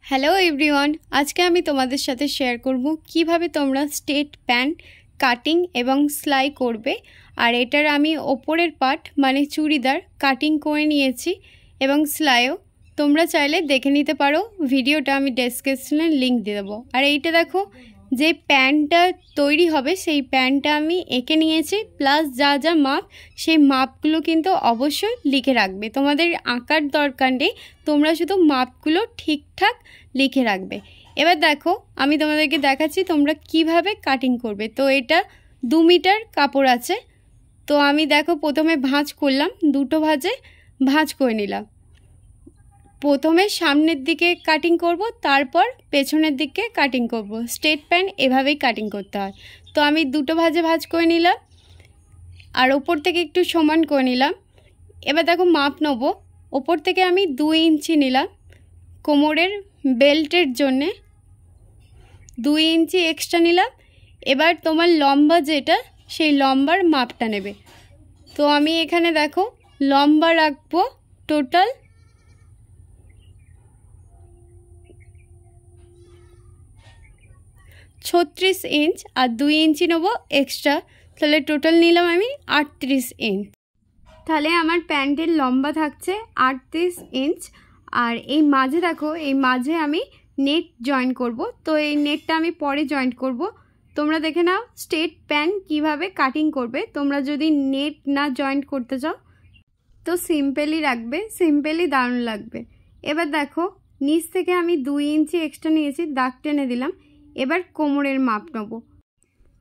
Hello everyone, আজকে আমি তোমাদের সাথে শেয়ার করব কিভাবে তোমরা স্টেট প্যান্ট কাটিং এবং সেলাই করবে। আর এটার আমি ওপরের পার্ট মানে চুড়িদার কাটিং করে নিয়েছি এবং সেলাইও তোমরা চাইলে দেখে নিতে পারো। ভিডিওটা আমি ডেসক্রিপশনে লিংক দিয়ে দেবো। আর এইটা দেখো, যে প্যান্টটা তৈরি হবে সেই প্যান্টটা আমি এঁকে নিয়েছি, প্লাস যা যা মাপ সেই মাপগুলো কিন্তু অবশ্যই লিখে রাখবে। তোমাদের আঁকার দরকার নেই, তোমরা শুধু মাপগুলো ঠিকঠাক লিখে রাখবে। এবার দেখো, আমি তোমাদেরকে দেখাচ্ছি তোমরা কিভাবে কাটিং করবে। তো এটা 2 মিটার কাপড় আছে। তো আমি দেখো প্রথমে ভাঁজ করলাম, দুটো ভাঁজে ভাঁজ করে নিলাম। প্রথমে সামনের দিকে কাটিং করব, তারপর পেছনের দিকে কাটিং করব। স্ট্রেট প্যান্ট এভাবেই কাটিং করতে হয়। তো আমি দুটো ভাঁজে ভাঁজ করে নিলাম আর ওপর থেকে একটু সমান করে নিলাম। এবার দেখো মাপ নেব, ওপর থেকে আমি 2 ইঞ্চি নিলাম। কোমরের বেল্টের জন্যে 2 ইঞ্চি এক্সট্রা নিলাম। এবার তোমার লম্বা যেটা সেই লম্বার মাপটা নেবে। তো আমি এখানে দেখো লম্বা রাখবো টোটাল 36 ইঞ্চ আর 2 ইঞ্চি নেবো এক্সট্রা, তাহলে টোটাল নিলাম আমি 38 ইঞ্চ। তাহলে আমার প্যান্টের লম্বা থাকছে 38 ইঞ্চ। আর এই মাঝে দেখো, এই মাঝে আমি নেট জয়েন করব। তো এই নেটটা আমি পরে জয়েন করব। তোমরা দেখে নাও স্ট্রেট প্যান্ট কিভাবে কাটিং করবে। তোমরা যদি নেট না জয়েন করতে চাও তো সিম্পলি রাখবে, সিম্পলি দারুণ লাগবে। এবার দেখো নিচ থেকে আমি 2 ইঞ্চি এক্সট্রা নিয়েছি, দাগ টেনে দিলাম। এবার কোমরের মাপ নেব।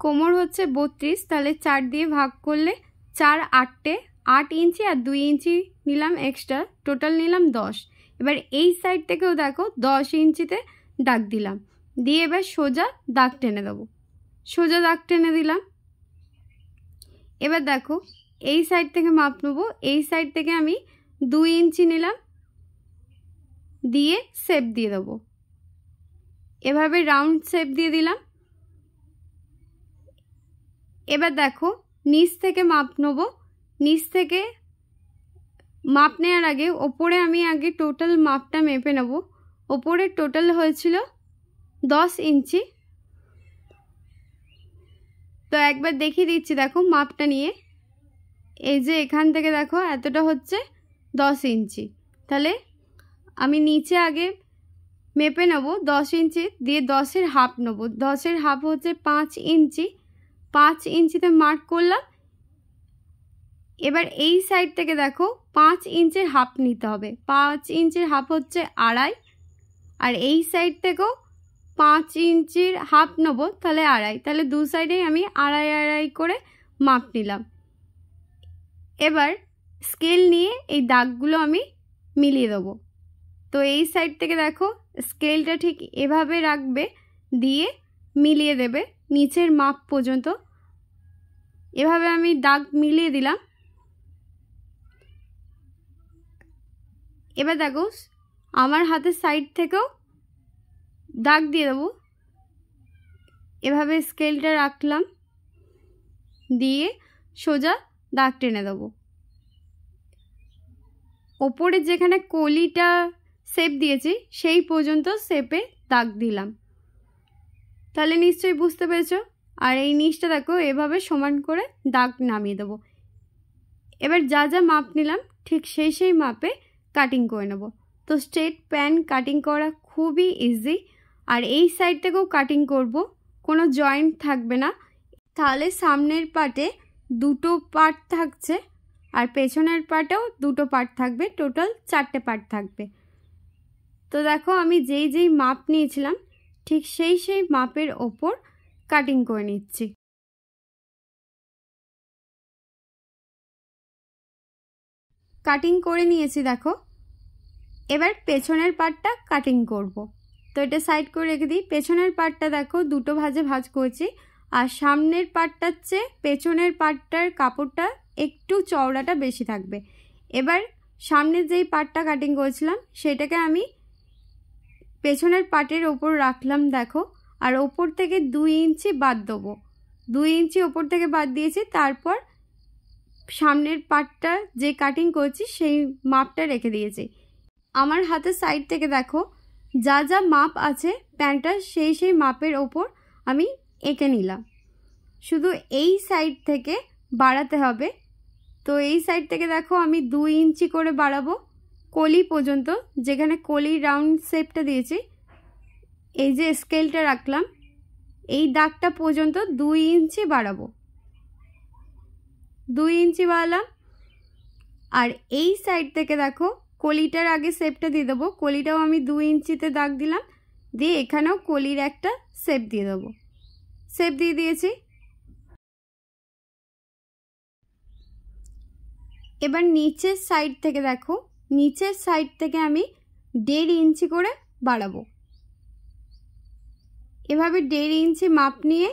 কোমর হচ্ছে 32, তাহলে 4 দিয়ে ভাগ করলে 4 8টে 8 ইঞ্চি আর 2 ইঞ্চি নিলাম এক্সট্রা, টোটাল নিলাম 10। এবার এই সাইড থেকেও দেখো 10 ইঞ্চিতে দাগ দিলাম, দিয়ে এবার সোজা দাগ টেনে দেবো। সোজা দাগ টেনে দিলাম। এবার দেখো এই সাইড থেকে মাপ নেবো। এই সাইড থেকে আমি 2 ইঞ্চি নিলাম, দিয়ে শেপ দিয়ে দেবো। এভাবে রাউন্ড শেপ দিয়ে দিলাম। এবার দেখো নিচ থেকে মাপ নেবো। নিচ থেকে মাপ নেওয়ার আগে ওপরে আমি আগে টোটাল মাপটা মেপে নেব। ওপরে টোটাল হয়েছিল 10 ইঞ্চি। তো একবার দেখিয়ে দিচ্ছি, দেখো মাপটা নিয়ে। এই যে এখান থেকে দেখো এতটা হচ্ছে 10 ইঞ্চি। তাহলে আমি নিচে আগে মেপে নেব 10 ইঞ্চি, দিয়ে 10-এর হাফ নেব। 10-এর হাফ হচ্ছে 5 ইঞ্চি। 5 ইঞ্চিতে মার্ক করলাম। এবার এই সাইড থেকে দেখো 5 ইঞ্চির হাফ নিতে হবে। 5 ইঞ্চির হাফ হচ্ছে 2.5। আর এই সাইড থেকেও 5 ইঞ্চির হাফ নেবো, তাহলে 2.5। তাহলে দু সাইডেই আমি 2.5 করে মাপ নিলাম। এবার স্কেল নিয়ে এই দাগগুলো আমি মিলিয়ে দেবো। তো এই সাইড থেকে দেখো স্কেলটা ঠিক এভাবে রাখবে, দিয়ে মিলিয়ে দেবে নিচের মাপ পর্যন্ত। এভাবে আমি দাগ মিলিয়ে দিলাম। এবার দেখো আমার হাতের সাইড থেকেও দাগ দিয়ে দেবো। এভাবে স্কেলটা রাখলাম, দিয়ে সোজা দাগ টেনে দেবো। ওপরে যেখানে কলিটা শেপ দিয়েছি সেই পর্যন্ত শেপে দাগ দিলাম। তাহলে নিশ্চয়ই বুঝতে পেরেছো। আর এই নিচটা দেখো এভাবে সমান করে দাগ নামিয়ে দেবো। এবার যা যা মাপ নিলাম ঠিক সেই মাপে কাটিং করে নেব। তো স্ট্রেট প্যান্ট কাটিং করা খুবই ইজি। আর এই সাইড থেকেও কাটিং করব, কোনো জয়েন্ট থাকবে না। তাহলে সামনের পার্টে 2টো পার্ট থাকছে আর পেছনের পার্টেও 2টো পার্ট থাকবে, টোটাল 4টে পার্ট থাকবে। তো দেখো আমি যেই মাপ নিয়েছিলাম ঠিক সেই মাপের ওপর কাটিং করে নিচ্ছি। কাটিং করে নিয়েছি দেখো। এবার পেছনের পার্টটা কাটিং করব। তো এটা সাইড করে রেখে দিই। পেছনের পার্টটা দেখো 2টো ভাঁজে ভাঁজ করেছি। আর সামনের পার্টটার চেয়ে পেছনের পার্টটার কাপড়টা একটু চওড়াটা বেশি থাকবে। এবার সামনের যেই পার্টটা কাটিং করেছিলাম সেটাকে আমি পেছনের পার্টের ওপর রাখলাম দেখো। আর ওপর থেকে 2 ইঞ্চি বাদ দেবো। 2 ইঞ্চি ওপর থেকে বাদ দিয়েছি। তারপর সামনের পার্টটা যে কাটিং করেছি সেই মাপটা রেখে দিয়েছি। আমার হাতের সাইড থেকে দেখো যা যা মাপ আছে প্যান্টটা সেই মাপের ওপর আমি এঁকে নিলাম। শুধু এই সাইড থেকে বাড়াতে হবে। তো এই সাইড থেকে দেখো আমি 2 ইঞ্চি করে বাড়াবো কলি পর্যন্ত, যেখানে কলি রাউন্ড শেপটা দিয়েছি এই যে স্কেলটা রাখলাম এই দাগটা পর্যন্ত 2 ইঞ্চি বাড়াবো। 2 ইঞ্চি বাড়ালাম। আর এই সাইড থেকে দেখো কলিটার আগে শেপটা দিয়ে দেবো। কলিটাও আমি 2 ইঞ্চিতে দাগ দিলাম, দিয়ে এখানেও কলির একটা শেপ দিয়ে দেবো। শেপ দিয়ে দিয়েছি। এবার নিচের সাইড থেকে দেখো, নিচের সাইড থেকে আমি 1.5 ইঞ্চি করে বাড়াবো। এভাবে 1.5 ইঞ্চি মাপ নিয়ে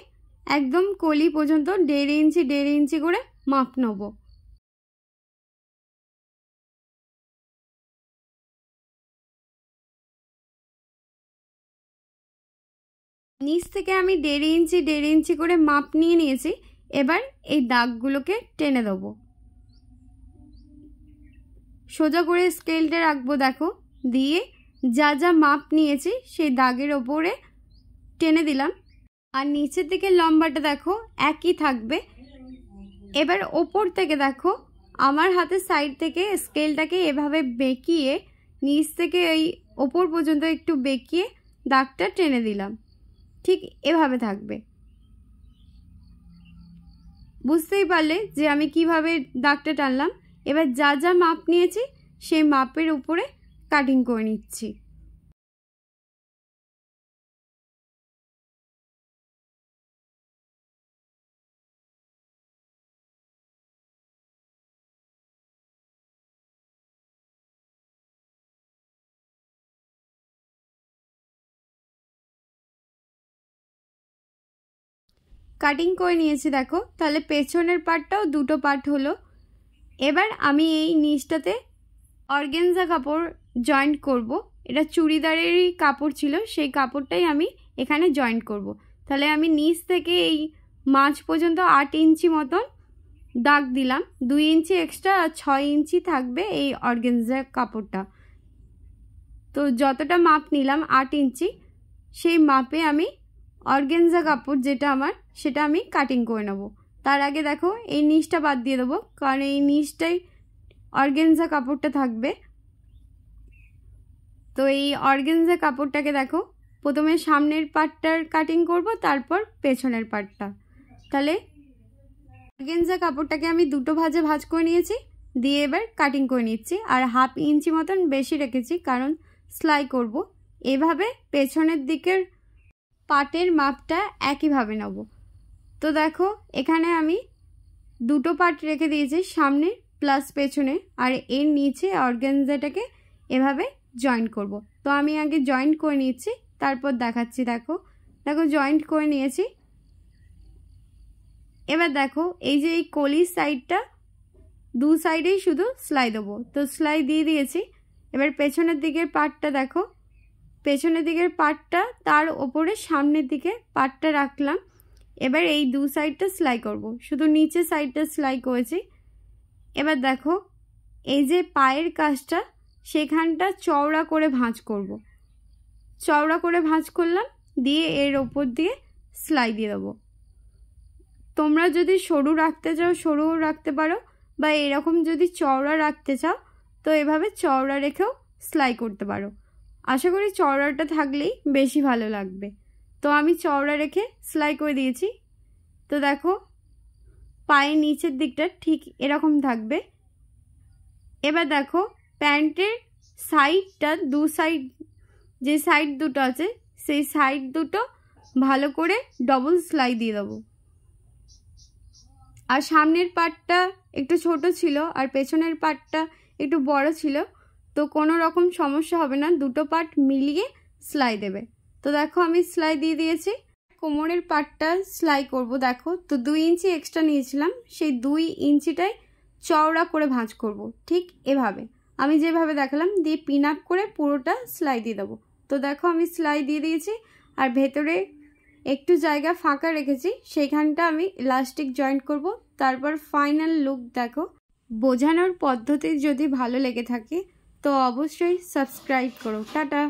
একদম কলি পর্যন্ত 1.5 ইঞ্চি করে মাপ নেব। নিচ থেকে আমি 1.5 ইঞ্চি করে মাপ নিয়ে নিয়েছি। এবার এই দাগগুলোকে টেনে দেবো। সোজা করে স্কেলটা রাখবো দেখো, দিয়ে যা যা মাপ নিয়েছি সেই দাগের ওপরে টেনে দিলাম। আর নিচের দিকে লম্বাটা দেখো একই থাকবে। এবার ওপর থেকে দেখো আমার হাতের সাইড থেকে স্কেলটাকে এভাবে বেঁকিয়ে নিচ থেকে এই ওপর পর্যন্ত একটু বেঁকিয়ে দাগটা টেনে দিলাম। ঠিক এভাবে থাকবে। বুঝতেই পারলে যে আমি কিভাবে দাগটা টানলাম। এবার যা যা মাপ নিয়েছি সেই মাপের উপরে কাটিং করে নিচ্ছি। কাটিং করে নিয়েছি দেখো, তাহলে পেছনের পার্টটাও 2টো পার্ট হলো। এবার আমি এই নিচটাতে অর্গানজা কাপড় জয়েন্ট করব। এটা চুড়িদারেরই কাপড় ছিল, সেই কাপড়টাই আমি এখানে জয়েন্ট করব। তাহলে আমি নিচ থেকে এই মাঝ পর্যন্ত 8 ইঞ্চি মতন দাগ দিলাম। 2 ইঞ্চি এক্সট্রা আর 6 ইঞ্চি থাকবে এই অর্গানজা কাপড়টা। তো যতটা মাপ নিলাম 8 ইঞ্চি, সেই মাপে আমি অর্গানজা কাপড় যেটা আমার সেটা আমি কাটিং করে নেব। তার আগে দেখো এই নিচটা বাদ দিয়ে দেবো, কারণ এই নিচটাই অর্গানজা কাপড়টা থাকবে। তো এই অর্গানজা কাপড়টাকে দেখো প্রথমে সামনের পার্টটার কাটিং করব, তারপর পেছনের পার্টটা। তাহলে অর্গানজা কাপড়টাকে আমি 2টো ভাঁজে ভাঁজ করে নিয়েছি, দিয়ে এবার কাটিং করে নিচ্ছি। আর 1/2 ইঞ্চি মতন বেশি রেখেছি কারণ সেলাই করব। এভাবে পেছনের দিকের পার্টের মাপটা একইভাবে নেব। তো দেখো এখানে আমি 2টো পার্ট রেখে দিয়েছি, সামনে প্লাস পেছনে। আর এর নিচে অর্গানজাটাকে এভাবে জয়েন্ট করব। তো আমি আগে জয়েন্ট করে নিচ্ছি, তারপর দেখাচ্ছি। দেখো দেখো জয়েন্ট করে নিয়েছি। এবার দেখো এই যে এই কলির সাইডটা 2 সাইডেই শুধু সেলাই দেবো। তো সেলাই দিয়ে দিয়েছি। এবার পেছনের দিকের পার্টটা দেখো, পেছনের দিকের পার্টটা তার ওপরে সামনের দিকে পার্টটা রাখলাম। এবার এই 2 সাইডটা সেলাই করব, শুধু নিচের সাইডটা সেলাই করেছি। এবার দেখো এই যে পায়ের কাজটা সেখানটা চওড়া করে ভাঁজ করব। চওড়া করে ভাঁজ করলাম, দিয়ে এর ওপর দিয়ে সেলাই দিয়ে দেবো। তোমরা যদি সরু রাখতে চাও সরুও রাখতে পারো, বা এরকম যদি চওড়া রাখতে চাও তো এভাবে চওড়া রেখেও সেলাই করতে পারো। আশা করি চওড়াটা থাকলেই বেশি ভালো লাগবে। তো আমি চওড়া রেখে সেলাই করে দিয়েছি। তো দেখো পায়ের নিচের দিকটা ঠিক এরকম থাকবে। এবার দেখো প্যান্টের সাইডটা 2 সাইড, যে সাইড দুটো আছে সেই সাইড দুটো ভালো করে ডবল সেলাই দিয়ে দেবো। আর সামনের পার্টটা একটু ছোট ছিল আর পেছনের পার্টটা একটু বড় ছিল, তো কোনো রকম সমস্যা হবে না, 2টো পার্ট মিলিয়ে সেলাই দেবে। তো দেখো আমি সেলাই দিয়ে দিয়েছি। কোমরের পার্টটা সেলাই করব। দেখো তো 2 ইঞ্চি এক্সট্রা নিয়েছিলাম, সেই 2 ইঞ্চিটাই চওড়া করে ভাঁজ করব। ঠিক এভাবে আমি যেভাবে দেখালাম, দিয়ে পিন আপ করে পুরোটা সেলাই দিয়ে দেবো। তো দেখো আমি সেলাই দিয়ে দিয়েছি। আর ভেতরে একটু জায়গা ফাঁকা রেখেছি, সেখানটা আমি ইলাস্টিক জয়েন্ট করব। তারপর ফাইনাল লুক দেখো। বোঝানোর পদ্ধতি যদি ভালো লেগে থাকে তো অবশ্যই সাবস্ক্রাইব করো। টাটা।